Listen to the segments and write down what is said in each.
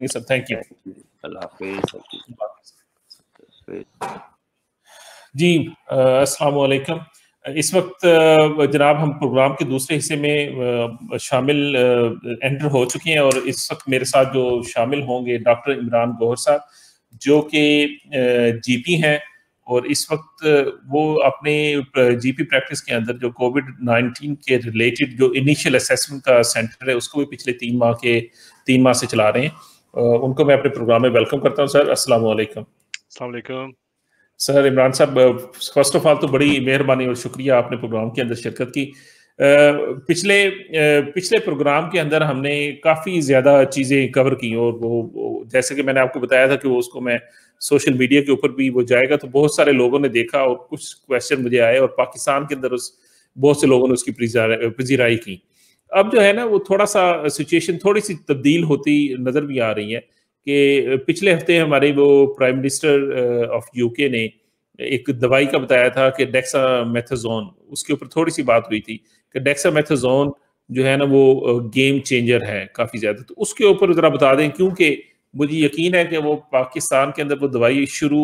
Sir, thank you. अल्लाह हाफिज़। जी, अस्सलाम वालेकुम। इस वक्त जनाब हम प्रोग्राम के दूसरे हिस्से में शामिल एंटर हो चुके हैं, और इस वक्त मेरे साथ जो शामिल होंगे डॉक्टर इमरान गौहर साहब, जो कि जीपी हैं, और इस वक्त वो अपने जीपी प्रैक्टिस के अंदर जो कोविड-19 के रिलेटेड जो इनिशियल असेसमेंट का सेंटर है उसको भी पिछले 3 माह से चला रहे हैं। उनको मैं अपने प्रोग्राम में वेलकम करता हूँ। सर, अस्सलाम वालेकुम। अस्सलाम वालेकुम। सर इमरान साहब, फर्स्ट ऑफ ऑल तो बड़ी मेहरबानी और शुक्रिया आपने प्रोग्राम के अंदर शिरकत की। पिछले प्रोग्राम के अंदर हमने काफ़ी ज़्यादा चीज़ें कवर की, और वो जैसे कि मैंने आपको बताया था कि वो उसको मैं सोशल मीडिया के ऊपर भी वो जाएगा, तो बहुत सारे लोगों ने देखा और कुछ क्वेश्चन मुझे आए, और पाकिस्तान के अंदर उस बहुत से लोगों ने उसकी पजीराई की। अब जो है ना, वो थोड़ा सा सिचुएशन थोड़ी सी तब्दील होती नज़र भी आ रही है कि पिछले हफ्ते हमारे वो प्राइम मिनिस्टर ऑफ यूके ने एक दवाई का बताया था कि डेक्सामेथासोन, उसके ऊपर थोड़ी सी बात हुई थी कि डेक्सामेथासोन जो है ना वो गेम चेंजर है काफ़ी ज़्यादा। तो उसके ऊपर ज़रा बता दें, क्योंकि मुझे यकीन है कि वो पाकिस्तान के अंदर वो दवाई शुरू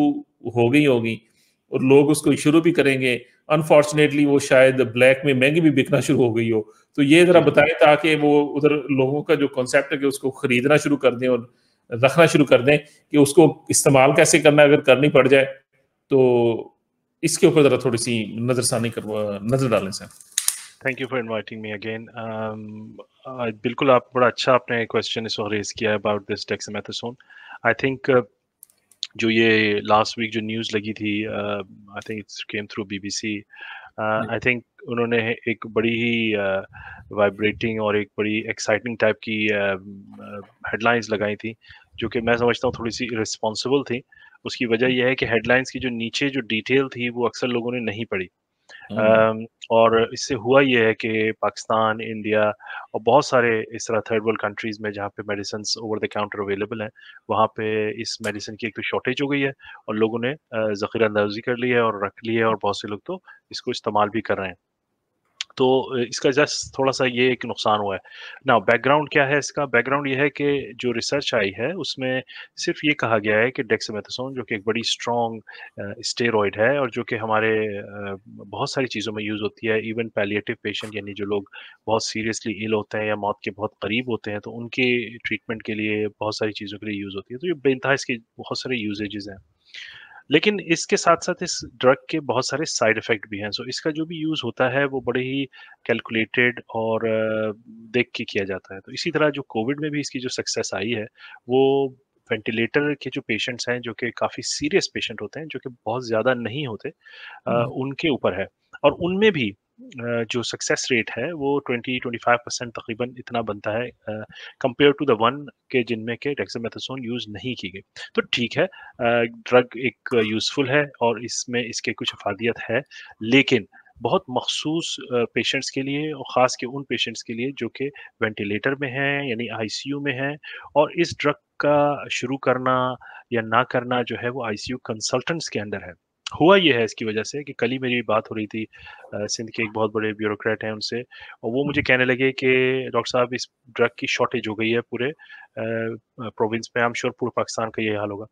हो गई होगी और लोग उसको शुरू भी करेंगे। अनफॉर्चुनेटली वो शायद ब्लैक में महंगी भी बिकना शुरू हो गई हो। तो ये ज़रा बताएं ताकि वो उधर लोगों का जो कॉन्सेप्ट है कि उसको खरीदना शुरू कर दें और रखना शुरू कर दें, कि उसको इस्तेमाल कैसे करना है अगर करनी पड़ जाए। तो इसके ऊपर ज़रा थोड़ी सी नज़र डालें sir. Thank you for inviting me again. बिल्कुल, आप बड़ा अच्छा आपने क्वेश्चन इस वक्त रेज किया है about this dexamethasone. I think जो ये लास्ट वीक जो न्यूज़ लगी थी, I think it's came through BBC. I think उन्होंने एक बड़ी ही वाइब्रेटिंग और एक बड़ी एक्साइटिंग टाइप की हेडलाइंस लगाई थी, जो कि मैं समझता हूँ थोड़ी सी इररिस्पॉन्सिबल थी। उसकी वजह यह है कि हेडलाइंस की जो नीचे जो डिटेल थी वो अक्सर लोगों ने नहीं पढ़ी। और इससे हुआ ये है कि पाकिस्तान, इंडिया और बहुत सारे इस तरह थर्ड वर्ल्ड कंट्रीज़ में जहाँ पे medicines over the counter available हैं, वहाँ पे इस मेडिसिन की एक तो शॉर्टेज हो गई है, और लोगों ने ज़ख़ीरा अंदाज़ी कर ली है और रख ली है, और बहुत से लोग तो इसको इस्तेमाल भी कर रहे हैं। तो इसका जस्ट थोड़ा-सा ये एक नुकसान हुआ है। नाउ बैकग्राउंड क्या है इसका? बैकग्राउंड ये है कि जो रिसर्च आई है उसमें सिर्फ़ ये कहा गया है कि डेक्सामेथासोन, जो कि एक बड़ी स्ट्रॉन्ग स्टेरॉइड है और जो कि हमारे बहुत सारी चीज़ों में यूज़ होती है। इवन पैलिएटिव पेशेंट, यानी जो लोग बहुत सीरियसली इल होते हैं या मौत के बहुत करीब होते हैं, तो उनके ट्रीटमेंट के लिए बहुत सारी चीज़ों के लिए यूज़ होती है। तो ये बेइंतहा इसके बहुत सारे यूसेजेज़ हैं। लेकिन इसके साथ-साथ इस ड्रग के बहुत सारे साइड इफ़ेक्ट भी हैं। सो इसका जो भी यूज़ होता है वो बड़े ही कैलकुलेटेड और देख के किया जाता है। तो इसी तरह जो कोविड में भी इसकी जो सक्सेस आई है, वो वेंटिलेटर के जो पेशेंट्स हैं, जो कि काफ़ी सीरियस पेशेंट होते हैं, जो कि बहुत ज़्यादा नहीं होते, उनके ऊपर है। और उनमें भी जो सक्सेस रेट है वो 20-25% तकरीबन इतना बनता है, कंपेयर टू द वन के जिनमें के डेक्सामेथासोन यूज़ नहीं की गई। तो ठीक है, ड्रग एक यूज़फुल है और इसमें इसके कुछ अफ़ादियत है, लेकिन बहुत मख़सूस पेशेंट्स के लिए और ख़ास के उन पेशेंट्स के लिए जो कि वेंटिलेटर में हैं, यानी आईसीयू में हैं, और इस ड्रग का शुरू करना या ना करना जो है वो आईसीयू कंसल्टेंट्स के अंडर है। हुआ ये है इसकी वजह से कि कल ही मेरी बात हो रही थी सिंध के एक बहुत बड़े ब्यूरोक्रेट हैं उनसे, और वो मुझे कहने लगे कि डॉक्टर साहब, इस ड्रग की शॉर्टेज हो गई है पूरे प्रोविंस में। आई एम श्योर पूरे पाकिस्तान का यही हाल होगा,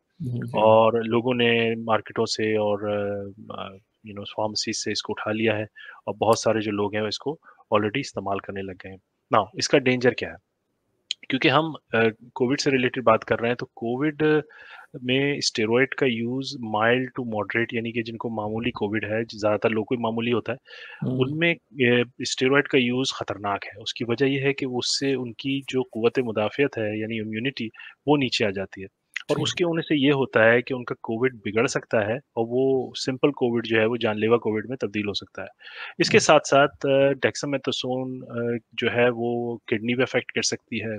और लोगों ने मार्केटों से और फार्मेसी से इसको उठा लिया है, और बहुत सारे जो लोग हैं इसको ऑलरेडी इस्तेमाल करने लग गए हैं। नाउ इसका डेंजर क्या है? क्योंकि हम कोविड से रिलेटेड बात कर रहे हैं, तो कोविड में स्टेरॉइड का यूज़ माइल्ड टू मॉडरेट, यानी कि जिनको मामूली कोविड है, ज़्यादातर लोगों को मामूली होता है, उनमें स्टेरॉइड का यूज़ ख़तरनाक है। उसकी वजह ये है कि उससे उनकी जो क़ुव्वत मुदाफ़ियत है, यानी इम्यूनिटी, वो नीचे आ जाती है, और उसके होने से ये होता है कि उनका कोविड बिगड़ सकता है, और वो सिंपल कोविड जो है वो जानलेवा कोविड में तब्दील हो सकता है। इसके साथ-साथ डेक्सामेथासोन जो है वो किडनी पे इफ़ेक्ट कर सकती है,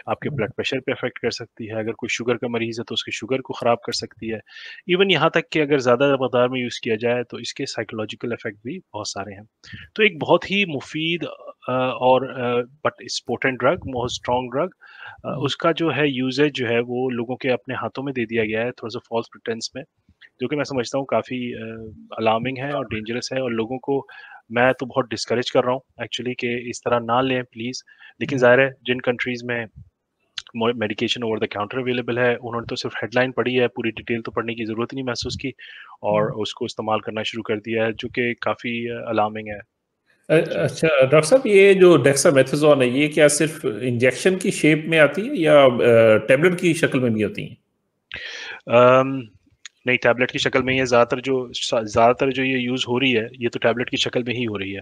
आपके ब्लड प्रेशर पे इफ़ेक्ट कर सकती है, अगर कोई शुगर का मरीज़ है तो उसकी शुगर को ख़राब कर सकती है। इवन यहाँ तक कि अगर ज़्यादा मक़दार में यूज़ किया जाए तो इसके साइकोलॉजिकल इफ़ेक्ट भी बहुत सारे हैं। तो एक बहुत ही मुफ़ीद और बट इट्स पोटेंट ड्रग, बहुत स्ट्रॉन्ग ड्रग, उसका जो है यूसेज जो है वो लोगों के अपने हाथों में दे दिया गया है थोड़ा-सा फ़ॉल्स प्रिटेंस में, जो कि मैं समझता हूँ काफ़ी अलार्मिंग है और डेंजरस है, और लोगों को मैं तो बहुत डिस्करेज कर रहा हूँ एक्चुअली कि इस तरह ना लें प्लीज़। लेकिन ज़ाहिर है जिन कंट्रीज़ में medication over the counter available है, उन्होंने तो सिर्फ हेडलाइन पढ़ी है, पूरी डिटेल तो पढ़ने की ज़रूरत नहीं महसूस की और उसको इस्तेमाल करना शुरू कर दिया है, जो कि काफ़ी अलार्मिंग है। जी। अच्छा डॉक्टर साहब, ये जो डेक्सामेथासोन है, ये क्या सिर्फ इंजेक्शन की शेप में आती है या टैबलेट की शक्ल में भी होती है? अम, नहीं, टैबलेट की शक्ल में ही है ज़्यादातर जो ये यूज़ हो रही है, ये तो टैबलेट की शक्ल में ही हो रही है।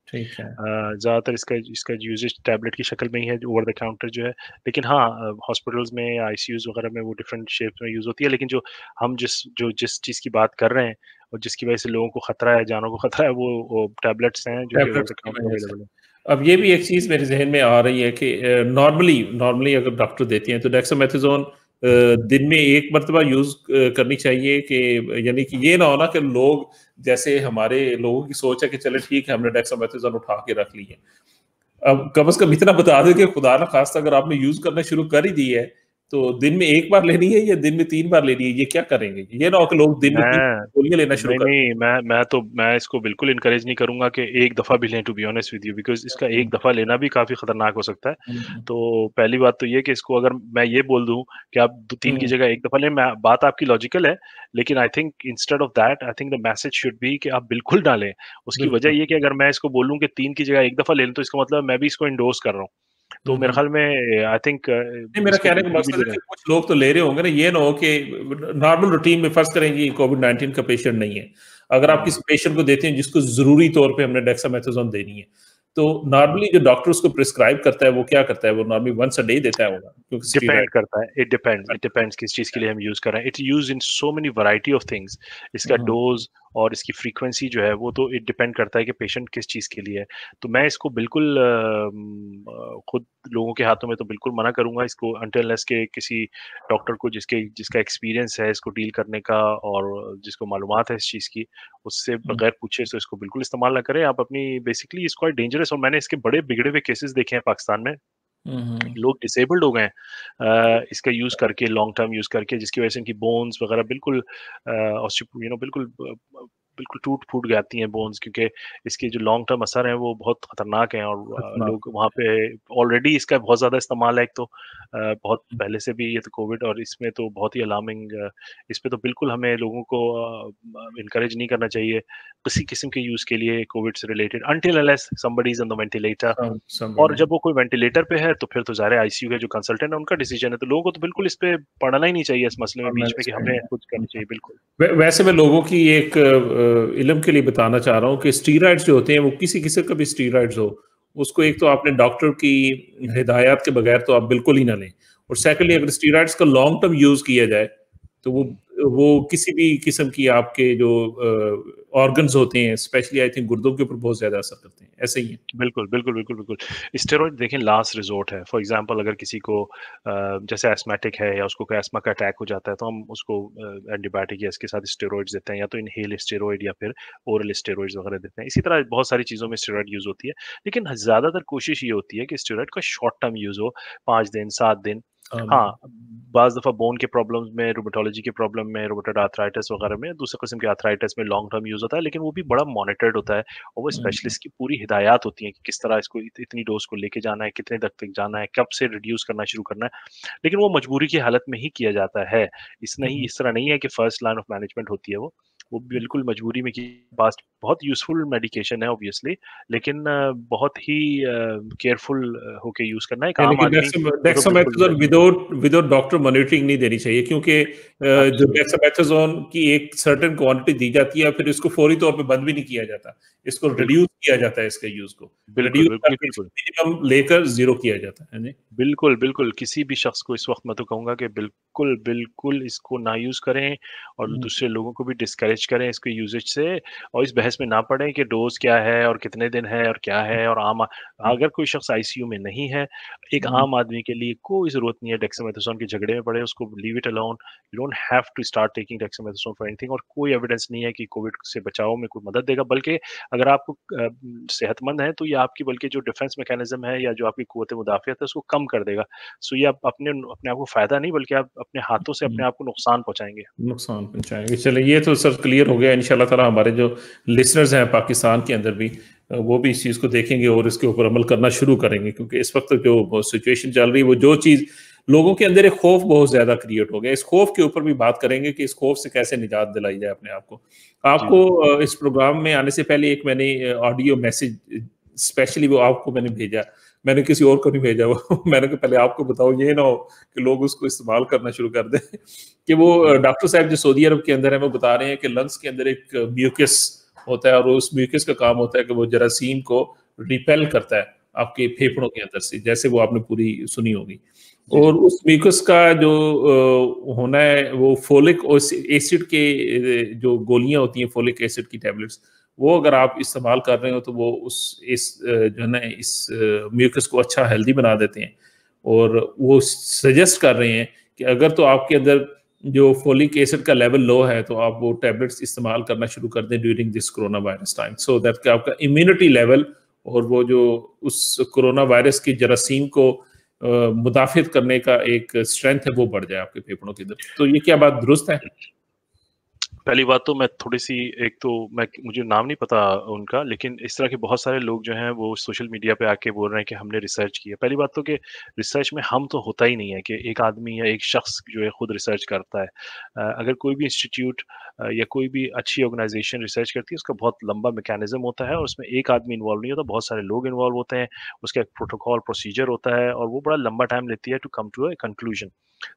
ठीक है। ज़्यादातर इसका इसका यूज़ेज टैबलेट की शक्ल में ही है, ओवर द काउंटर जो है। लेकिन हाँ, हॉस्पिटल्स में, आईसीयूज़ वगैरह में वो डिफरेंट शेप्स में यूज़ होती है, लेकिन हम जिस चीज़ की बात कर रहे हैं और जिसकी वजह से लोगों को खतरा है, जानों को खतरा है, वो टैबलेट्स हैं जो कि over tablets the key counter वजह से। अवेलेबल है। अब ये भी एक चीज़ मेरे ज़हन में आ रही है कि नॉर्मली नॉर्मली अगर डॉक्टर देते हैं तो डेक्सामेथासोन दिन में 1 मर्तबा यूज़ करनी चाहिए, कि यानी कि ये ना हो ना कि लोग, जैसे हमारे लोगों की सोच है कि चलो ठीक है, हमने डेक्सामेथासोन उठा के रख ली है। अब कम से कम इतना बता दें कि खुदा ना खास्ता अगर आपने यूज़ करना शुरू कर ही दी है, तो दिन में 1 बार लेनी है या दिन में 3 बार लेनी है, ये क्या करेंगे? ये ना हो कि लोग दिन में 3 मैं गोलियाँ लेना शुरू नहीं, कर नहीं, मैं इसको बिल्कुल एनकरेज नहीं करूँगा कि एक दफ़ा भी लें, to be honest with you, because इसका दें। एक दफ़ा लेना भी काफ़ी खतरनाक हो सकता है। हुँ, हुँ, तो पहली बात तो ये कि इसको अगर मैं ये बोल दूँ कि आप 3 की हुँ, जगह 1 दफ़ा लें, मैं बात आपकी लॉजिकल है, लेकिन I think instead of that, I think the message should be कि आप बिल्कुल ना लें। उसकी बिल्कुल। वजह ये कि अगर मैं इसको बोलूँ कि 3 की जगह 1 दफ़ा ले लें, तो इसका मतलब मैं भी इसको एंडोर्स कर रहा हूँ। तो हुँ, मेरे हुँ। ख़्याल में आई थिंक नहीं, मेरा इसको कहने का बिल्कुल भी मकसद है लेना कि कुछ लोग तो ले रहे होंगे ना, ये ना हो कि नॉर्मल रूटीन में फर्ज़ करें कि कोविड-19 का पेशेंट नहीं है। अगर आप हुँ। किसी पेशेंट को देते हैं जिसको ज़रूरी तौर पे हमने डेक्सामेथासोन देनी है, तो नॉर्मली जो डॉक्टर उसको प्रिस्क्राइब करता है, वो क्या करता है? वो नॉर्मली वन्स अ डे देता है होगा, क्योंकि डिपेंड स्टेरॉइड करता है, इट डिपेंड्स किस चीज़ के लिए हम यूज़ कर रहे हैं। It's used in so many variety of things. इसका हाँ, डोज़ और इसकी फ्रीक्वेंसी जो है वो तो इट डिपेंड करता है कि पेशेंट किस चीज़ के लिए है। तो मैं इसको बिल्कुल खुद लोगों के हाथों में तो बिल्कुल मना करूँगा इसको, अनटिल अनलेस के किसी डॉक्टर को जिसका एक्सपीरियंस है इसको डील करने का और जिसको मालूमात है इस चीज़ की, उससे हुँ, बगैर पूछे तो इसको बिल्कुल इस्तेमाल ना करें। आप अपनी बेसिकली इट्स क्वाइट डेंजरस और मैंने इसके बड़े बिगड़े हुए केसेस देखे हैं पाकिस्तान में। हुँ, हुँ। लोग डिसेबल्ड हो गए हैं इसका यूज़ करके, लॉन्ग टर्म यूज़ करके, जिसकी वजह से इनकी बोन्स वगैरह बिल्कुल बिल्कुल टूट-फूट जाती हैं बोन्स, क्योंकि इसके जो लॉन्ग टर्म असर हैं वो बहुत खतरनाक हैं और खतरनाक लोग है। वहाँ पे ऑलरेडी इसका बहुत ज़्यादा इस्तेमाल है एक तो बहुत पहले से भी, ये तो कोविड और इसमें तो बहुत ही अलार्मिंग इस पे तो बिल्कुल हमें लोगों को एनकरेज नहीं करना चाहिए किसी किस्म के यूज़ के लिए कोविड से related, until unless somebody is on the ventilator. और समबडी जब वो कोई वेंटिलेटर पे है तो फिर तो ज़ाहिर है आईसीयू के जो कंसल्टेंट है उनका डिसीजन है। तो लोगों को तो बिल्कुल इस पे पड़ना ही नहीं चाहिए इस मसले में पढ़ना बीच नहीं में कि हमें चाहिए। कुछ करनी हुँ। चाहिए, बिल्कुल। वैसे मैं लोगों की एक इल्म के लिए बताना चाह रहा हूँ कि स्टीरॉइड्स जो होते हैं, वो किसी किस्म का भी स्टीरॉइड्स हो, उसको एक तो आपने डॉक्टर की हिदायत के बगैर तो आप बिल्कुल ही ना लें, और सेकंडली अगर स्टीरॉइड्स का लॉन्ग टर्म यूज़ किया जाए, तो वो किसी भी किस्म की आपके जो ऑर्गन्स होते हैं, स्पेशली आई थिंक गुर्दों के ऊपर बहुत ज़्यादा असर करते हैं। ऐसे ही है। बिल्कुल, बिल्कुल, बिल्कुल, बिल्कुल। स्टेरॉइड देखें लास्ट रिसोर्ट है। फॉर एग्ज़ाम्पल अगर किसी को जैसे एस्थमेटिक है या उसको कोई अस्थमा का अटैक हो जाता है तो हम उसको एंटीबायोटिक या इसके साथ स्टेरॉइड्स देते हैं, या तो इन्हेल स्टेरॉइड या फिर ओरल स्टेरॉइड्स वगैरह देते हैं। इसी तरह बहुत सारी चीज़ों में स्टेरॉइड यूज़ होती है। लेकिन ज़्यादातर कोशिश ये होती है कि स्टेरॉइड का शॉर्ट टर्म यूज़ हो, 5 दिन, 7 दिन। हाँ, हाँ, बाज़ दफ़ा बोन के प्रॉब्लम्स में, रूमेटोलॉजी के प्रॉब्लम में, रूमेटॉइड आर्थराइटिस वगैरह में, दूसरे किस्म के आर्थराइटिस में लॉन्ग टर्म यूज़ होता है, लेकिन वो भी बड़ा मॉनिटर्ड होता है और वो हुँ, स्पेशलिस्ट की पूरी हिदायत होती है कि किस तरह इसको इतनी डोज़ को लेके जाना है, कितने तक जाना है, कब से रिड्यूस करना शुरू करना है। लेकिन वो मजबूरी की हालत में ही किया जाता है। हुँ। इस तरह नहीं है कि फर्स्ट लाइन ऑफ मैनेजमेंट होती है वो। वो बिल्कुल मजबूरी में की पास बहुत यूज़फुल मेडिकेशन है ऑब्वियसली, लेकिन बहुत ही केयरफुल होके यूज़ करना है। एक यानी आम कि आदमी को तो बिल्कुल नहीं डेक्सामेथासोन लेना। विदाउट विदाउट डॉक्टर मॉनिटरिंग नहीं देनी चाहिए, क्योंकि जो एब्सोल्युटली, डेक्सामेथासोन की एक सर्टेन क्वांटिटी दी जाती है, फिर इसको फौरी तौर पे बंद भी नहीं किया जाता। इसको बिल्कुल, रिड्यूस किया जाता है इसके यूज़ को। बिल्कुल, रिड्यूस बिल्कुल, करके बिल्कुल। इसको मिनिमम लेकर 0 किया जाता है। जी। बिल्कुल, बिल्कुल, किसी भी शख़्स को इस वक़्त मैं तो कहूँगा कि बिल्कुल, बिल्कुल इसको ना यूज़ करें और हुँ, दूसरे लोगों को भी डिस्करेज करें इसके यूसेज से और इस बहस में ना पड़ें कि डोज़ क्या है और कितने दिन है और क्या है और हुँ, अगर कोई शख़्स आईसीयू में नहीं है, एक हुँ, आम आदमी के लिए कोई ज़रूरत नहीं है डेक्सामेथासोन के झगड़े में पड़े, उसको leave it alone. You don't have to start taking dexamethasone for anything और कोई एविडेंस नहीं है कि कोविड से बचाव में कोई मदद देगा, बल्कि अगर आप सेहतमंद हैं, तो ये आपकी बल्कि जो डिफेंस मैकेनिज़्म है या जो आपकी क़ुव्वत मुदाफ़ियत है, उसको कम कर देगा। सो ये आप अपने आप को फ़ायदा नहीं बल्कि आप अपने हाथों से हुँ। अपने आप को नुकसान पहुँचाएँगे। नुकसान पहुँचाएँगे। चलिए, ये तो सर क्लियर हो गया। इंशाल्लाह ताला हमारे जो लिसनर्स हैं पाकिस्तान के अंदर भी, वो भी इस चीज़ को देखेंगे और इसके ऊपर अमल करना शुरू करेंगे, क्योंकि इस वक़्त जो सिचुएशन चल रही है, वो जो चीज़ लोगों के अंदर एक खौफ बहुत ज्यादा क्रिएट हो गया। इस खौफ के ऊपर भी बात करेंगे कि इस खौफ से कैसे निजात दिलाई जाए अपने आप को। आपको इस प्रोग्राम में आने से पहले एक मैंने ऑडियो मैसेज स्पेशली वो आपको मैंने भेजा, मैंने किसी और को नहीं भेजा वो मैंने कहा पहले आपको बताओ, ये ना हो कि लोग उसको इस्तेमाल करना शुरू कर दें कि वो डॉक्टर साहब जो सऊदी अरब के अंदर है वो बता रहे हैं कि लंग्स के अंदर एक म्यूकस होता है और उस म्यूकस का काम होता है कि वो जरासीम को रिपेल करता है आपके फेफड़ों के अंदर से, जैसे वो आपने पूरी सुनी होगी। और उस म्यूकस का जो होना है वो फोलिक एसिड के जो गोलियां होती हैं, फोलिक एसिड की टैबलेट्स, वो अगर आप इस्तेमाल कर रहे हो तो वो इस जो है ना इस म्यूकस को अच्छा हेल्दी बना देते हैं। और वो सजेस्ट कर रहे हैं कि अगर तो आपके अंदर जो फोलिक एसिड का लेवल लो है तो आप वो टैबलेट्स इस्तेमाल करना शुरू कर दें during this corona virus time, so that कि आपका इम्यूनिटी लेवल और वो जो उस कोरोना वायरस की जरासीम को मुदाफित करने का एक स्ट्रेंथ है वो बढ़ जाए आपके फेफड़ों के अंदर। तो ये क्या बात दुरुस्त है? पहली बात तो मैं थोड़ी सी, एक तो मुझे नाम नहीं पता उनका, लेकिन इस तरह के बहुत सारे लोग जो हैं वो सोशल मीडिया पे आके बोल रहे हैं कि हमने रिसर्च किया। पहली बात तो कि रिसर्च में हम तो होता ही नहीं है कि एक आदमी या एक शख्स जो है खुद रिसर्च करता है। अगर कोई भी इंस्टीट्यूट या कोई भी अच्छी ऑर्गेनाइजेशन रिसर्च करती है, उसका बहुत लंबा मैकेनिज्म होता है और उसमें एक आदमी इन्वॉल्व नहीं होता, बहुत सारे लोग इन्वॉल्व होते हैं। उसका एक प्रोटोकॉल प्रोसीजर होता है और वो बड़ा लंबा टाइम लेती है to come to a conclusion.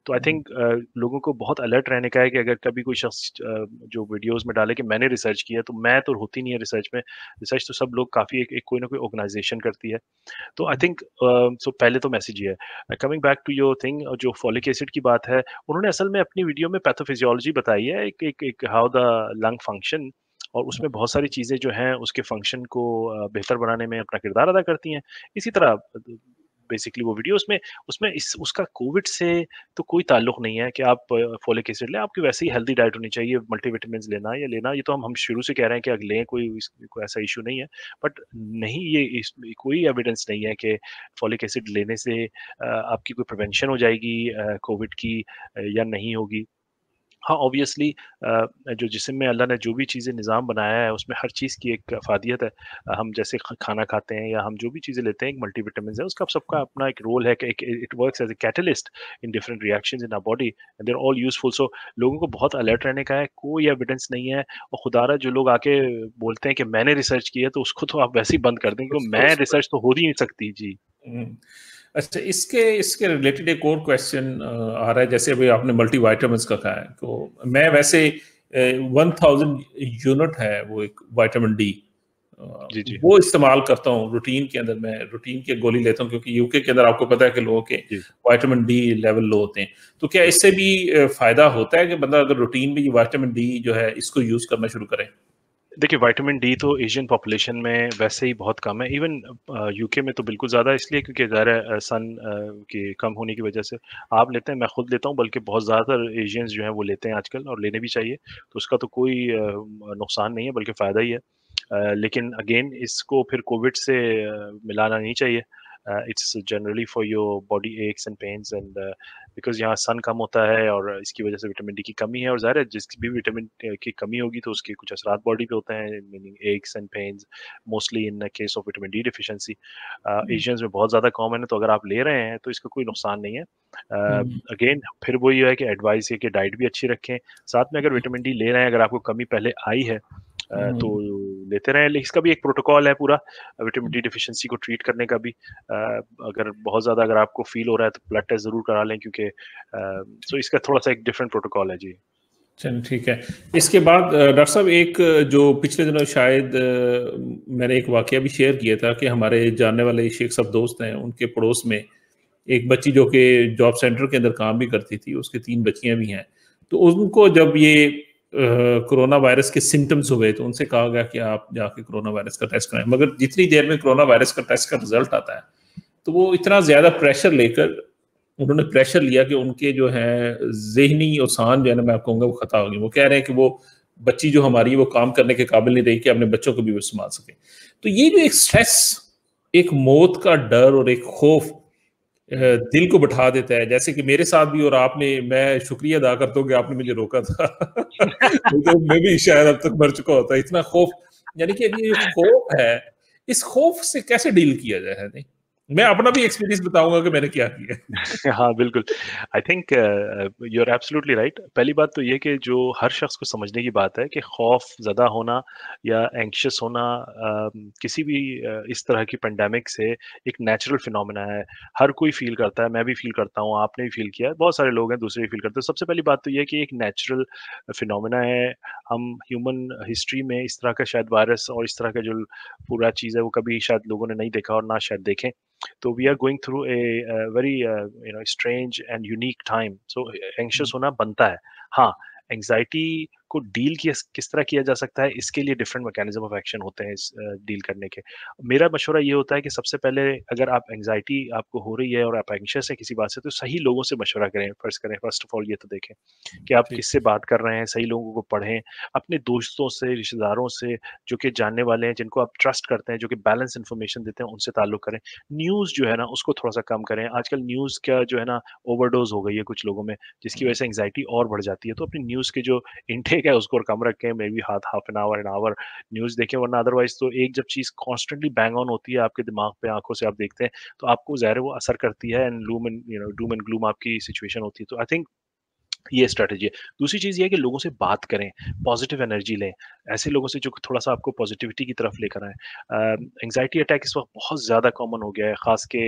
तो आई थिंक लोगों को बहुत अलर्ट रहने का है कि अगर कभी कोई शख्स जो वीडियोस में डाले कि मैंने रिसर्च किया, तो मैं तो होती नहीं है रिसर्च में। रिसर्च तो सब लोग काफ़ी एक कोई ना कोई ऑर्गेनाइजेशन करती है। तो आई थिंक सो पहले तो मैसेज ये है। Coming back to your thing, जो फॉलिक एसिड की बात है, उन्होंने असल में अपनी वीडियो में पैथोफिजियोलॉजी बताई है, एक हाउ द लंग फंक्शन, और उसमें बहुत सारी चीज़ें जो हैं उसके फंक्शन को बेहतर बनाने में अपना किरदार अदा करती हैं। इसी तरह बेसिकली वो वीडियो उसमें उसमें इस उसका कोविड से तो कोई ताल्लुक नहीं है कि आप फॉलिक एसिड लें। आपकी वैसे ही हेल्दी डाइट होनी चाहिए, मल्टीविटामिन्स लेना या लेना, ये तो हम शुरू से कह रहे हैं कि अगर लें कोई ऐसा इशू नहीं है। बट नहीं, ये कोई एविडेंस नहीं है कि फॉलिक एसिड लेने से आपकी कोई प्रिवेंशन हो जाएगी कोविड की या नहीं होगी। हाँ, ऑब्वियसली जो जिस्म में अल्लाह ने जो भी चीज़ें निज़ाम बनाया है, उसमें हर चीज़ की एक अफ़ादियत है। हम जैसे खाना खाते हैं या हम जो भी चीज़ें लेते हैं, एक मल्टीविटामिन्स है, उसका सबका अपना एक रोल है कि it works as a catalyst in different reactions in our body and they are all useful. So लोगों को बहुत अलर्ट रहने का है, कोई एविडेंस नहीं है। और खुदारा जो लोग आके बोलते हैं कि मैंने रिसर्च की है, तो उसको तो आप वैसे ही बंद कर दें, क्योंकि मैं रिसर्च तो हो ही नहीं सकती। जी। अच्छा, इसके रिलेटेड एक और क्वेश्चन आ रहा है। जैसे अभी आपने मल्टीविटामिन्स का कहा है, तो मैं वैसे 1000 यूनिट है वो एक विटामिन डी, जी। वो इस्तेमाल करता हूँ रूटीन के अंदर। मैं रूटीन की गोली लेता हूँ क्योंकि यूके के अंदर आपको पता है कि लोगों के विटामिन डी लेवल लो होते हैं। तो क्या इससे भी फायदा होता है कि बंदा अगर रूटीन में ये विटामिन डी जो है इसको यूज करना शुरू करे? देखिए, विटामिन डी तो एशियन पॉपुलेशन में वैसे ही बहुत कम है। इवन यूके में तो बिल्कुल ज़्यादा, इसलिए क्योंकि ज़ाहिर है सन के कम होने की वजह से। आप लेते हैं, मैं खुद लेता हूँ, बल्कि बहुत ज़्यादातर एशियंस जो हैं वो लेते हैं आजकल, और लेने भी चाहिए। तो उसका तो कोई नुकसान नहीं है, बल्कि फ़ायदा ही है। लेकिन अगेन इसको फिर कोविड से मिलाना नहीं चाहिए। It's generally for your body aches and pains and because यहाँ सन कम होता है और इसकी वजह से विटामिन डी की कमी है। और ज़ाहिर है जिसकी भी विटामिन की कमी होगी तो उसके कुछ असरात बॉडी पे होते हैं, meaning x and pains, mostly in case of vitamin D deficiency. Asians में बहुत ज़्यादा कॉमन है, तो अगर आप ले रहे हैं तो इसका कोई नुकसान नहीं है। अगेन फिर वही है कि एडवाइस है कि डाइट भी अच्छी रखें। साथ में अगर विटामिन डी ले रहे हैं, अगर आपको कमी पहले आई है तो लेते रहें। इसका भी एक प्रोटोकॉल है पूरा विटामिन डी डिफिशिएंसी को ट्रीट करने का भी। अगर बहुत ज़्यादा अगर आपको फील हो रहा है तो ब्लड टेस्ट ज़रूर करा लें, क्योंकि सो इसका थोड़ा सा एक डिफरेंट प्रोटोकॉल है। जी चलिए, ठीक है। इसके बाद डॉक्टर साहब, एक जो पिछले दिनों शायद मैंने एक वाकया भी शेयर किया था कि हमारे जानने वाले शेख साहब दोस्त हैं, उनके पड़ोस में एक बच्ची जो कि जॉब सेंटर के अंदर काम भी करती थी, उसके 3 बच्चियां भी हैं। तो उनको जब ये कोरोना वायरस के सिम्टम्स हुए तो उनसे कहा गया कि आप जाके कोरोना वायरस का टेस्ट कराएं। मगर जितनी देर में कोरोना वायरस का टेस्ट का रिजल्ट आता है तो वो इतना ज्यादा प्रेशर लेकर उन्होंने प्रेशर लिया कि उनके जो है ज़हनी औसान जो है ना, मैं आपको कहूँगा वो खता हो गई। वो कह रहे हैं कि वो बच्ची जो हमारी वो काम करने के काबिल नहीं रही कि अपने बच्चों को भी वो संभाल सके। तो ये जो एक स्ट्रेस, एक मौत का डर और एक खौफ दिल को बैठा देता है, जैसे कि मेरे साथ भी। और आपने, मैं शुक्रिया अदा करता हूँ कि आपने मुझे रोका था तो मैं भी शायद अब तक मर चुका होता। इतना खौफ, यानी कि ये जो खौफ है, इस खौफ से कैसे डील किया जाए? नहीं, मैं अपना भी एक्सपीरियंस बताऊंगा कि मैंने क्या किया। हाँ, बिल्कुल। I think you are absolutely right. पहली बात तो ये कि जो हर शख्स को समझने की बात है कि खौफ ज़दा होना या एंग्शियस होना किसी भी इस तरह की पैंडेमिक से एक नेचुरल फिनोमेना है। हर कोई फ़ील करता है, मैं भी फ़ील करता हूँ, आपने भी फ़ील किया है, बहुत सारे लोग हैं दूसरे भी फ़ील करते हैं। सबसे पहली बात तो ये है कि एक नेचुरल फिनोमेना है। हम ह्यूमन हिस्ट्री में इस तरह का शायद वायरस और इस तरह का जो पूरा चीज़ है वो कभी शायद लोगों ने नहीं देखा और ना शायद देखें। तो we are going through a very strange and unique time, so anxious होना बनता है। हाँ, एंग्जाइटी को डील किस तरह किया जा सकता है, इसके लिए डिफरेंट मैकेनिज्म ऑफ एक्शन होते हैं इस डील करने के। मेरा मशवरा ये होता है कि सबसे पहले अगर आप एंग्जाइटी आपको हो रही है और आप एंग्शियस है किसी बात से, तो सही लोगों से मशवरा करें। फर्स्ट ऑफ ऑल ये तो देखें कि आप ठीक। किससे बात कर रहे हैं, सही लोगों को पढ़ें, अपने दोस्तों से, रिश्तेदारों से जो कि जानने वाले हैं, जिनको आप ट्रस्ट करते हैं, जो कि बैलेंस इन्फॉर्मेशन देते हैं, उनसे ताल्लुक करें। न्यूज़ जो है ना उसको थोड़ा-सा कम करें। आजकल न्यूज़ का जो है ना ओवरडोज़ हो गई है कुछ लोगों में, जिसकी वजह से एंग्जायटी और बढ़ जाती है। तो अपनी न्यूज़ के जो इनटेक है उसको कम रखें, may be half an hour news देखें, वरना अदरवाइज़ तो एक जब चीज़ कॉन्स्टेंटली बैंग ऑन होती है आपके दिमाग पे, आँखों से आप देखते हैं, तो आपको ज़ाहिर है वो असर करती है एंड डूम एंड ग्लूम आपकी सिचुएशन होती है। तो आई थिंक ये स्ट्रैटेजी है। दूसरी चीज़ ये है कि लोगों से बात करें, पॉज़िटिव एनर्जी लें, ऐसे लोगों से जो थोड़ा-सा आपको पॉज़िटिविटी की तरफ लेकर आएँ। एंग्ज़ायटी अटैक इस वक़्त बहुत ज़्यादा कॉमन हो गया है, ख़ास के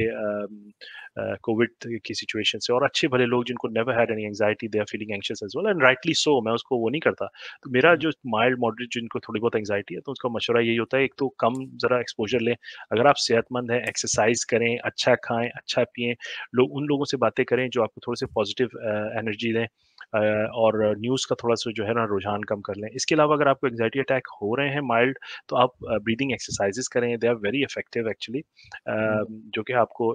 कोविड की सिचुएशन से, और अच्छे भले लोग जिनको never had any anxiety, they are feeling anxious as well and rightly so, मैं उसको वो नहीं करता। तो मेरा जो माइल्ड मॉडरेट जिनको थोड़ी बहुत एंग्ज़ायटी है, तो उसका मशवरा यही होता है, एक तो कम ज़रा एक्सपोज़र लें। अगर आप सेहतमंद हैं, एक्सरसाइज़ करें, अच्छा खाएँ, अच्छा पिएँ, उन लोगों से बातें करें जो आपको थोड़े से पॉज़िटिव एनर्जी दें। और न्यूज़ का थोड़ा-सा जो है ना रुझान कम कर लें। इसके अलावा अगर आपको एंग्ज़ायटी अटैक हो रहे हैं माइल्ड, तो आप ब्रीथिंग एक्सरसाइज़ेज़ करें, they are very effective actually, जो कि आपको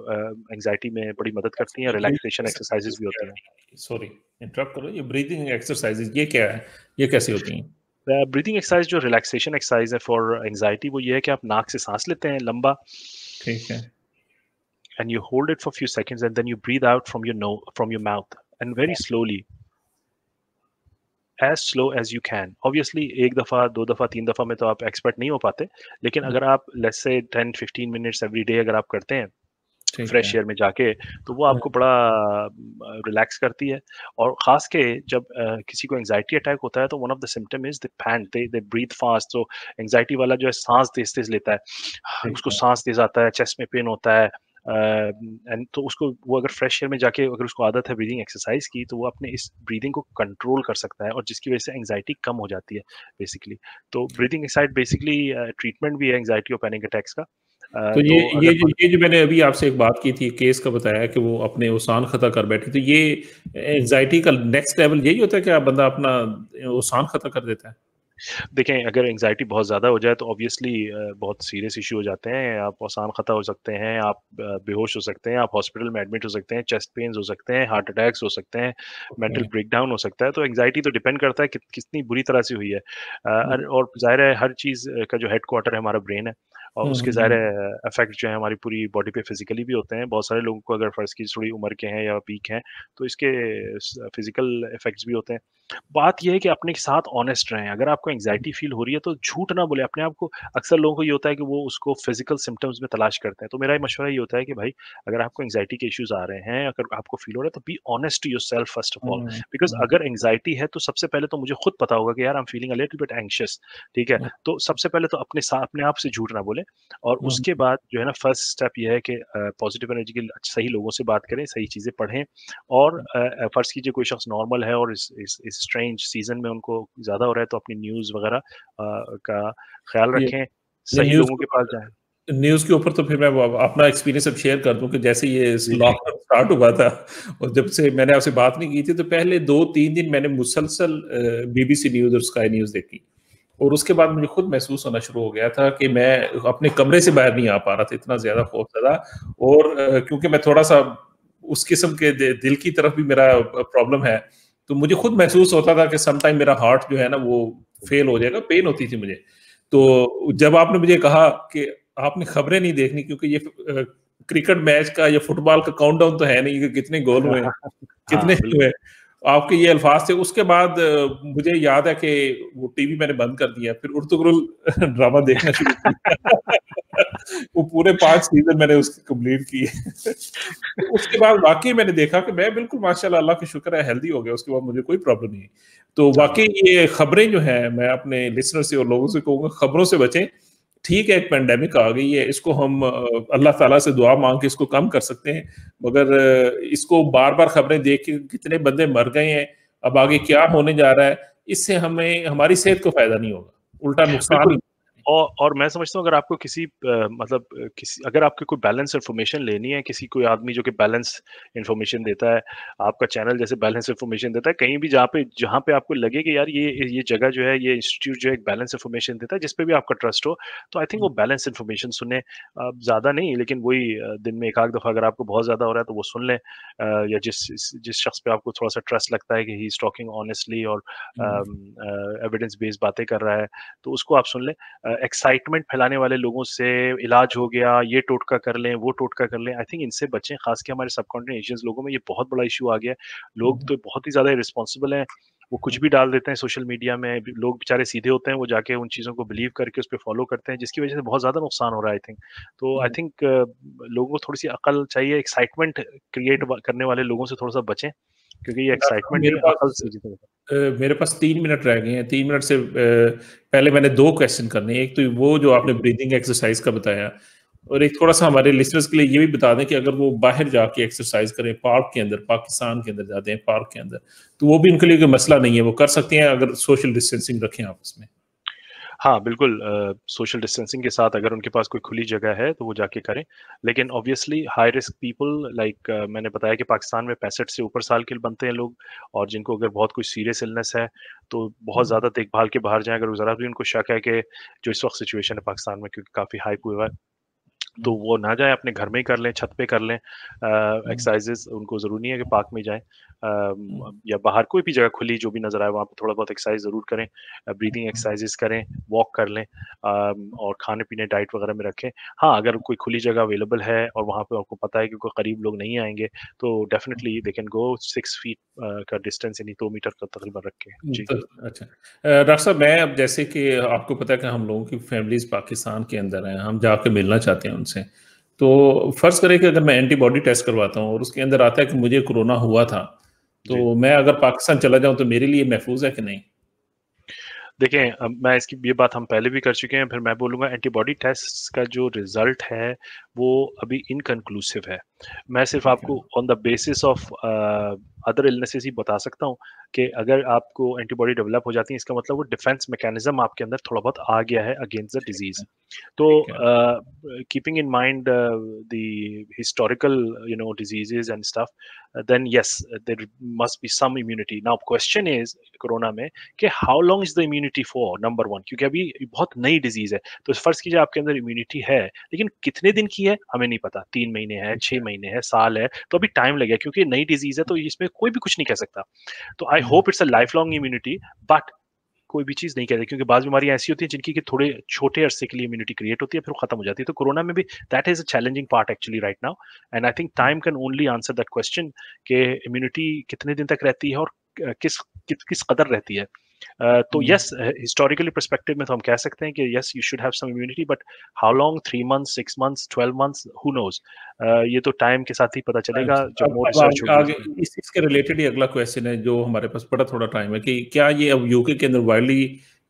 एंग्ज़ायटी में बड़ी मदद करती हैं। रिलैक्सेशन एक्सरसाइज़ेज़ भी होती हैं। सॉरी इंटरप्ट करो, ये ब्रीथिंग एक्सरसाइजेज ये क्या है, ये कैसे होती हैं? ब्रीथिंग एक्सरसाइज़ जो रिलैक्सेशन एक्सरसाइज़ है फॉर एंग्ज़ायटी, वो ये है कि आप नाक से साँस लेते हैं लंबा, ठीक है। And you hold it for few seconds and then you breathe out from your mouth and very slowly, as slow as you can. Obviously 1 दफ़ा, 2 दफ़ा, 3 दफ़ा में तो आप एक्सपर्ट नहीं हो पाते, लेकिन अगर आप let's say 10-15 minutes every day अगर आप करते हैं, ठीक है। फ्रेश एयर में जाके, तो वो आपको बड़ा रिलैक्स करती है। और ख़ास के जब किसी को एंग्ज़ायटी अटैक होता है, तो one of the symptom is they pant, they breathe fast. तो एंग्ज़ायटी वाला जो है साँस तेज़-तेज़ लेता है, ठीक उसको है। साँस तेज़ आता है, चेस्ट में पेन होता है, एंड तो उसको वो अगर फ्रेश एयर में जाके अगर उसको आदत है ब्रीदिंग एक्सरसाइज की, तो वो अपने इस ब्रीदिंग को कंट्रोल कर सकता है, और जिसकी वजह से एंग्ज़ायटी कम हो जाती है बेसिकली। तो ब्रीदिंग एक्सरसाइज बेसिकली ट्रीटमेंट भी है एंग्ज़ायटी और पैनिक अटैक्स का। तो तो अगर ये जो मैंने अभी आपसे एक बात की थी, केस का बताया कि वो अपने ओसान ख़ता कर बैठी, तो ये एंग्ज़ायटी का नेक्स्ट लेवल यही होता है कि आप बंदा अपना ओसान ख़ता कर देता है? देखें, अगर एंग्ज़ायटी बहुत ज़्यादा हो जाए तो ऑब्वियसली बहुत सीरियस इश्यू हो जाते हैं। आप औसान ख़ता हो सकते हैं, आप बेहोश हो सकते हैं, आप हॉस्पिटल में एडमिट हो सकते हैं, चेस्ट पेन्स हो सकते हैं, हार्ट अटैक्स हो सकते हैं, ओके। मेंटल ब्रेकडाउन हो सकता है। तो एंग्ज़ायटी तो डिपेंड करता है कि कितनी बुरी तरह से हुई है। हुँ, और ज़ाहिर है हर चीज़ का जो हेडक्वार्टर है हमारा ब्रेन है, और हुँ, उसके ज़ाहिर हुँ, है इफ़ेक्ट जो है हमारी पूरी बॉडी पे फिज़िकली भी होते हैं। बहुत सारे लोगों को अगर फ़र्ज़ कीजिए थोड़ी उम्र के हैं या वीक हैं, तो इसके फिज़िकल इफ़ेक्ट्स भी होते हैं। बात ये है कि अपने साथ ऑनेस्ट रहें। अगर आपको एंग्ज़ायटी फ़ील हो रही है तो झूठ ना बोलें अपने आप को। अक्सर लोगों को ये होता है कि वो उसको फ़िज़िकल सिम्पटम्स में तलाश करते हैं। तो मेरा ये मशवरा ये होता है कि भाई, अगर आपको एंग्ज़ायटी के इश्यूज़ आ रहे हैं, अगर आपको फ़ील हो रहा है, तो be honest to yourself first of all. Hmm, because hmm, अगर एंग्ज़ायटी है तो सबसे पहले तो मुझे खुद पता होगा कि यार I am feeling a little bit anxious, ठीक है? हुँ, तो सबसे पहले तो अपने आप से झूठ ना बोलें, और हुँ, उसके बाद जो है ना फर्स्ट स्टेप ये है कि पॉज़िटिव एनर्जी के लिए सही लोगों से बात करें, सही चीज़ें पढ़ें, और फ़र्ज़ कीजिए कोई शख्स नॉर्मल है और इस स्ट्रेंज सीज़न में उनको ज़्यादा हो रहा है, तो अपनी न्यूज़ वग़ैरह का ख़्याल ये रखें, ये सही लोगों के पास जाएँ। न्यूज़ के ऊपर तो फिर मैं वो अपना एक्सपीरियंस अब शेयर कर दूँ कि जैसे ये इस जी, जी। लॉकडाउन स्टार्ट हुआ था और जब से मैंने आपसे बात नहीं की थी, तो पहले 2-3 दिन मैंने मुसलसल बीबीसी न्यूज़ और स्काई न्यूज़ देखी और उसके बाद मुझे खुद महसूस होना शुरू हो गया था कि मैं अपने कमरे से बाहर नहीं आ पा रहा था, इतना ज़्यादा खौफ़ज़दा। और क्योंकि मैं थोड़ा-सा उस किस्म के दिल की तरफ भी मेरा प्रॉब्लम है, तो मुझे खुद महसूस होता था कि सम टाइम मेरा हार्ट जो है ना वो फ़ेल हो जाएगा, पेन होती थी मुझे। तो जब आपने मुझे कहा कि आपने खबरें नहीं देखनी क्योंकि ये क्रिकेट मैच का या फुटबॉल का काउंटडाउन तो है नहीं कि कितने गोल हुए, कितने हाँ, बिल्कुल। हुए। आपके ये अल्फाज़ थे, उसके बाद मुझे याद है कि वो टीवी मैंने बंद कर दिया, फिर उर्तुगरुल ड्रामा देखना शुरू किया। वो पूरे 5 सीजन मैंने उसके कंप्लीट किए। तो उसके बाद वाकई मैंने देखा कि मैं बिल्कुल माशाल्लाह अल्लाह का शुक्र है हेल्दी हो गया, उसके बाद मुझे कोई प्रॉब्लम नहीं। तो वाकई ये खबरें जो हैं, मैं अपने लिसनर से और लोगों से कहूँगा खबरों से बचें। ठीक है, एक पैंडेमिक आ गई है, इसको हम अल्लाह ताला से दुआ मांग के इसको कम कर सकते हैं, मगर इसको बार-बार खबरें देख के कितने बंदे मर गए हैं, अब आगे क्या होने जा रहा है, इससे हमें हमारी सेहत को फायदा नहीं होगा, उल्टा नुकसान ही। और मैं समझता हूँ अगर आपको किसी किसी अगर आपको कोई बैलेंस इन्फॉर्मेशन लेनी है, किसी कोई आदमी जो कि बैलेंस इन्फॉर्मेशन देता है, आपका चैनल जैसे बैलेंस इन्फॉर्मेशन देता है, कहीं भी जहाँ पे आपको लगे कि यार ये जगह जो है, ये इंस्टीट्यूट जो है एक बैलेंस इन्फॉर्मेशन देता है, जिस पे भी आपका ट्रस्ट हो, तो आई थिंक वो बैलेंस इन्फॉर्मेशन सुने। ज़्यादा नहीं, लेकिन वही दिन में एक आध दफ़ा अगर आपको बहुत ज़्यादा हो रहा है तो वो सुन लें, या जिस शख्स पे आपको थोड़ा सा ट्रस्ट लगता है कि ही इज़ टॉकिंग ऑनेस्टली और एविडेंस बेस्ड बातें कर रहा है, तो उसको आप सुन लें। एक्साइटमेंट फैलाने वाले लोगों से इलाज हो गया, ये टोटका कर लें, वो टोटका कर लें, आई थिंक इनसे बचें। खास के हमारे सबकॉन्टिनेंट एशियंस लोगों में ये बहुत बड़ा इशू आ गया है। लोग तो बहुत ही ज़्यादा रिस्पॉन्सिबल हैं, वो कुछ भी डाल देते हैं सोशल मीडिया में। लोग बेचारे सीधे होते हैं, वो जाके उन चीज़ों को बिलीव करके उस पे फॉलो करते हैं, जिसकी वजह से बहुत ज़्यादा नुकसान हो रहा है आई थिंक। तो आई थिंक लोगों को थोड़ी सी अकल चाहिए, एक्साइटमेंट क्रिएट करने वाले लोगों से थोड़ा सा बचें, क्योंकि ये एक्साइटमेंट नहीं अकल से जीतेगा। मेरे पास 3 मिनट रह गए हैं। 3 मिनट से पहले मैंने 2 क्वेश्चन करने हैं। एक तो वो जो आपने ब्रीदिंग एक्सरसाइज का बताया, और एक थोड़ा-सा हमारे लिसनर्स के लिए ये भी बता दें कि अगर वो बाहर जाके एक्सरसाइज करें, पार्क के अंदर, पाकिस्तान के अंदर जाते हैं पार्क के अंदर, तो वो भी उनके लिए कोई मसला नहीं है, वो कर सकते हैं अगर सोशल डिस्टेंसिंग रखें आपस में। हाँ, बिल्कुल सोशल डिस्टेंसिंग के साथ अगर उनके पास कोई खुली जगह है तो वो जाके करें। लेकिन obviously high risk people like मैंने बताया कि पाकिस्तान में 65 से ऊपर साल के बनते हैं लोग, और जिनको अगर बहुत कोई सीरियस इलनेस है तो बहुत ज़्यादा देखभाल के बाहर जाएँ। अगर ज़रा भी उनको शक है कि जो इस वक्त सिचुएशन है पाकिस्तान में, क्योंकि काफ़ी हाइप हुआ है, तो वो ना जाएँ, अपने घर में ही कर लें, छत पे कर लें एक्सरसाइज़ेज़। उनको ज़रूरी नहीं है कि पार्क में जाएँ, या बाहर कोई भी जगह खुली जो भी नज़र आए वहाँ पे थोड़ा बहुत एक्सरसाइज ज़रूर करें, ब्रीदिंग एक्सरसाइज़ेज़ करें, वॉक कर लें, और खाने-पीने डाइट वगैरह में रखें। हाँ, अगर कोई खुली जगह अवेलेबल है और वहाँ पे आपको पता है कि कोई करीब लोग नहीं आएँगे, तो definitely they can go 6 feet का डिस्टेंस, यानी 2 मीटर का तकरीबन रख के। जी। तो अच्छा, डॉक्टर साहब, मैं अब जैसे कि आपको पता है कि हम लोगों की फैमिलीज़ पाकिस्तान के अंदर हैं, हम जाके मिलना चाहते हैं उनसे। तो फ़र्ज़ करें कि अगर मैं एंटीबॉडी टेस्ट करवाता हूँ और उसके अंदर आता है कि मुझे कोरोना हुआ था, जी। तो मैं अगर पाकिस्तान चला जाऊँ तो मेरे लिए महफ़ूज़ है कि नहीं? देखें, मैं इसकी ये बात हम पहले भी कर चुके हैं, फिर मैं बोलूँगा एंटीबॉडी टेस्ट का जो रिज़ल्ट है, वो अभी इनकन्क्लूसिव है। मैं सिर्फ़ ठीक है। आपको on the basis of other illnesses ही बता सकता हूँ कि अगर आपको एंटीबॉडी डेवलप हो जाती है, इसका मतलब वो डिफेंस मैकेनिज़्म आपके अंदर थोड़ा बहुत आ गया है अगेंस्ट द ठीक डिज़ीज़। है, तो ठीक है। keeping in mind the historical diseases and stuff, then yes, there must be some immunity. Now question is corona में कि how long is the immunity for, number one, क्योंकि अभी बहुत नई डिजीज है, तो फर्ज कीजिए आपके अंदर इम्यूनिटी है, लेकिन कितने दिन की है हमें नहीं पता, 3 महीने है, ठीक 6 महीने है, साल है, तो अभी टाइम लगेगा, क्योंकि नई डिजीज है तो इसमें कोई भी कुछ नहीं कह सकता। तो आई है। Hope it's a life long immunity, but कोई भी चीज़ नहीं कहते, क्योंकि बाज़ बीमारियाँ ऐसी होती हैं जिनकी कि थोड़े छोटे अरसे के लिए इम्यूनिटी क्रिएट होती है, फिर वो खत्म हो जाती है। तो कोरोना में भी that is a challenging part actually right now, and I think time can only answer that question कि इम्यूनिटी कितने दिन तक रहती है और किस कदर रहती है। तो यस, हिस्टोरिकली पर्सपेक्टिव में तो हम कह सकते हैं कि yes you should have some immunity, but how long, 3 months, 6 months, 12 months, who knows. ये तो टाइम के साथ ही पता चलेगा जब मोर रिसर्च अब होगी आगे इसमें। इसके रिलेटेड ही अगला क्वेश्चन है जो हमारे पास बड़ा थोड़ा टाइम है कि क्या ये अब यूके के अंदर वाइडली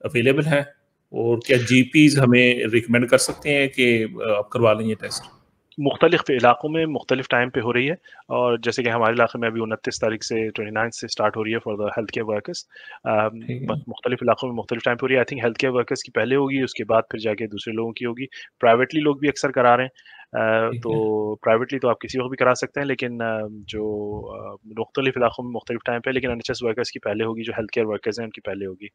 अवेलेबल है, और क्या जीपीज हमें रिकमेंड कर सकते हैं कि आप करवा लें ये टेस्ट? मुख्तलिफ इलाकों में मुख्तलिफ टाइम पे हो रही है, और जैसे कि हमारे इलाके में अभी 29 तारीख से 29 से स्टार्ट हो रही है for the health care workers. ठीक बट है। मुख्तलिफ इलाकों में मुख्तलिफ टाइम पे हो रही है। I think health care workers की पहले होगी, उसके बाद फिर जाके दूसरे लोगों की होगी। प्राइवेटली लोग भी अक्सर करा रहे हैं, ठीक तो है। प्राइवेटली तो आप किसी को भी करा सकते हैं, लेकिन जो मुख्तलिफ इलाकों में मुख्तलिफ टाइम पे, लेकिन NHS वर्कर्स की पहले होगी, जो हेल्थ केयर वर्कर्स हैं उनकी पहले होगी।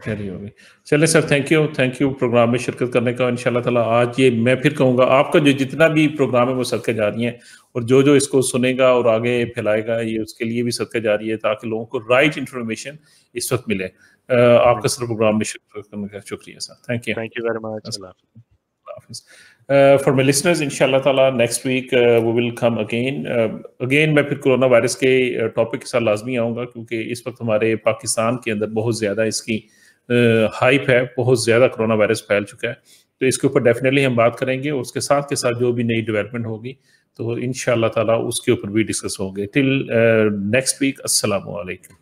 खैरी होगी। चलिए सर, थैंक यू प्रोग्राम में शिरकत करने का। इंशाल्लाह ताला आज ये मैं फिर कहूँगा आपका जो जितना भी प्रोग्राम है वो सदका जारी है, और जो इसको सुनेगा और आगे फैलाएगा ये उसके लिए भी सदका जारी है, ताकि लोगों को राइट इन्फॉर्मेशन इस वक्त मिले। आपका सर प्रोग्राम में शिरकत करने का शुक्रिया sir, thank you. Thank you very much. अल्लाह हाफ़िज़। For my listeners, inshallah ta'ala, next week we will come again. Again मैं फिर कोरोना वायरस के टॉपिक के साथ लाजमी आऊँगा, क्योंकि इस वक्त हमारे पाकिस्तान के अंदर बहुत ज़्यादा इसकी हाइप है, बहुत ज़्यादा कोरोना वायरस फैल चुका है। तो इसके ऊपर डेफिनेटली हम बात करेंगे, और उसके साथ के साथ जो भी नई डेवलपमेंट होगी तो इंशाअल्लाह ताला उसके ऊपर भी डिस्कस होंगे। टिल नेक्स्ट वीक, अस्सलामु अलैकुम।